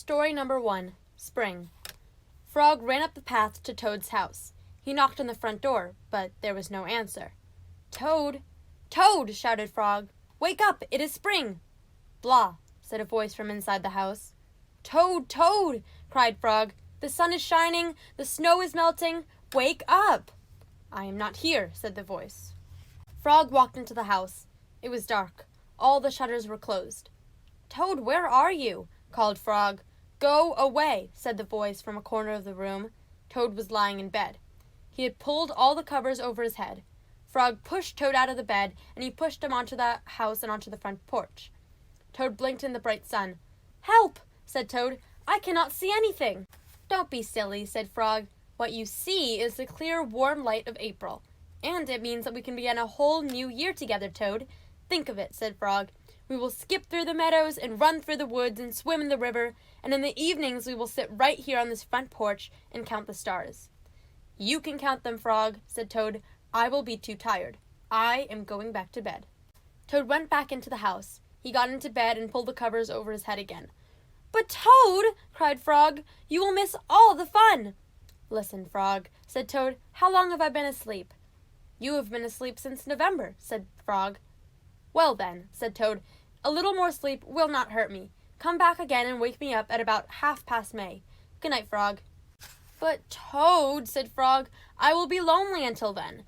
Story number 1. Spring. Frog ran up the path to Toad's house. He knocked on the front door, but there was no answer. "Toad! Toad!" shouted Frog. "Wake up! It is spring!" "Blah!" said a voice from inside the house. "Toad! Toad!" cried Frog. "The sun is shining! The snow is melting! Wake up!" "I am not here," said the voice. Frog walked into the house. It was dark. All the shutters were closed. "Toad, where are you?" called Frog. "Go away," said the voice from a corner of the room. Toad was lying in bed. He had pulled all the covers over his head. Frog pushed Toad out of the bed, and he pushed him onto the house and onto the front porch. Toad blinked in the bright sun. "Help!" said Toad. "I cannot see anything." "Don't be silly," said Frog. "What you see is the clear, warm light of April, and it means that we can begin a whole new year together, Toad. Think of it," said Frog. "We will skip through the meadows and run through the woods and swim in the river, and in the evenings we will sit right here on this front porch and count the stars." "You can count them, Frog," said Toad. "I will be too tired. I am going back to bed." Toad went back into the house. He got into bed and pulled the covers over his head again. "But Toad," cried Frog, "you will miss all the fun." "Listen, Frog," said Toad. "How long have I been asleep?" "You have been asleep since November," said Frog. "Well then," said Toad, "a little more sleep will not hurt me. Come back again and wake me up at about 1/2 May. Good night, Frog." "But Toad," said Frog, "I will be lonely until then."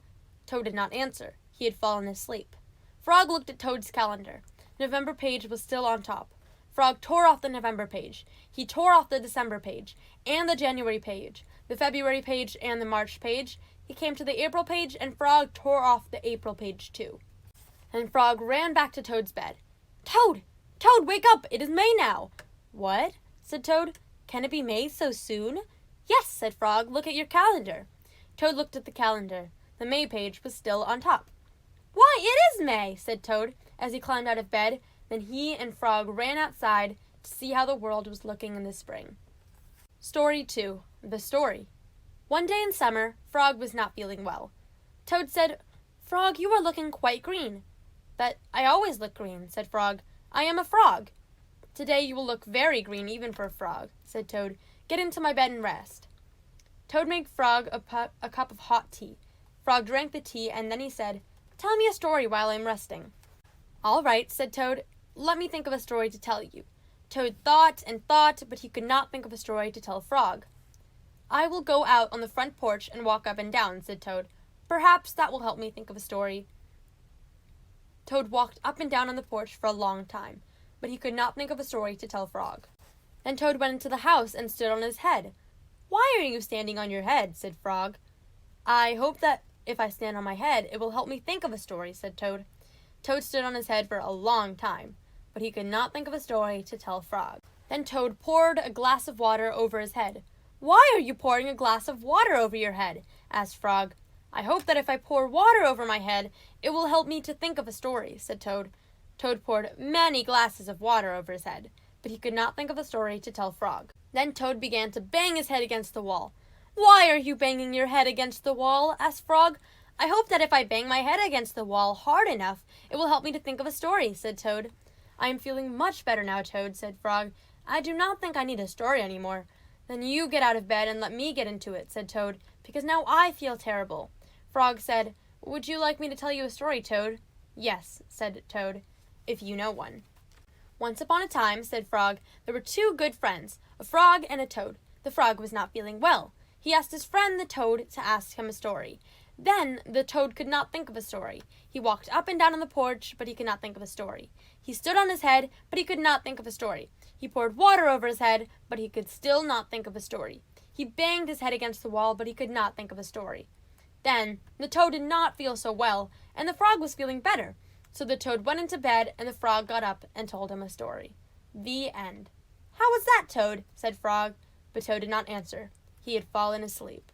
Toad did not answer. He had fallen asleep. Frog looked at Toad's calendar. November page was still on top. Frog tore off the November page. He tore off the December page, and the January page, the February page, and the March page. He came to the April page, and Frog tore off the April page too. And Frog ran back to Toad's bed. "Toad! Toad, wake up! It is May now!" "What?" said Toad. "Can it be May so soon?" "Yes," said Frog. "Look at your calendar." Toad looked at the calendar. The May page was still on top. "Why, it is May!" said Toad, as he climbed out of bed. Then he and Frog ran outside to see how the world was looking in the spring. Story 2. The Story. One day in summer, Frog was not feeling well. Toad said, "Frog, you are looking quite green." "But I always look green," said Frog. "I am a frog." "Today you will look very green even for a frog," said Toad. "Get into my bed and rest." Toad made Frog a cup of hot tea. Frog drank the tea, and then he said, "Tell me a story while I'm resting." "All right," said Toad. "Let me think of a story to tell you." Toad thought and thought, but he could not think of a story to tell Frog. "I will go out on the front porch and walk up and down," said Toad. "Perhaps that will help me think of a story." Toad walked up and down on the porch for a long time, but he could not think of a story to tell Frog. Then Toad went into the house and stood on his head. "Why are you standing on your head?" said Frog. "I hope that if I stand on my head, it will help me think of a story," said Toad. Toad stood on his head for a long time, but he could not think of a story to tell Frog. Then Toad poured a glass of water over his head. "Why are you pouring a glass of water over your head?" asked Frog. "I hope that if I pour water over my head, it will help me to think of a story," said Toad. Toad poured many glasses of water over his head, but he could not think of a story to tell Frog. Then Toad began to bang his head against the wall. "Why are you banging your head against the wall?" asked Frog. "I hope that if I bang my head against the wall hard enough, it will help me to think of a story," said Toad. "I am feeling much better now, Toad," said Frog. "I do not think I need a story anymore." "Then you get out of bed and let me get into it," said Toad, "because now I feel terrible." Frog said, "Would you like me to tell you a story, Toad?" "Yes," said Toad, "if you know one." "Once upon a time," said Frog, "there were two good friends, a frog and a toad. The frog was not feeling well. He asked his friend the toad to ask him a story. Then the toad could not think of a story. He walked up and down on the porch, but he could not think of a story. He stood on his head, but he could not think of a story. He poured water over his head, but he could still not think of a story. He banged his head against the wall, but he could not think of a story. Then the toad did not feel so well, and the frog was feeling better. So the toad went into bed, and the frog got up and told him a story. The end. "How was that, Toad?" said Frog, but Toad did not answer. He had fallen asleep.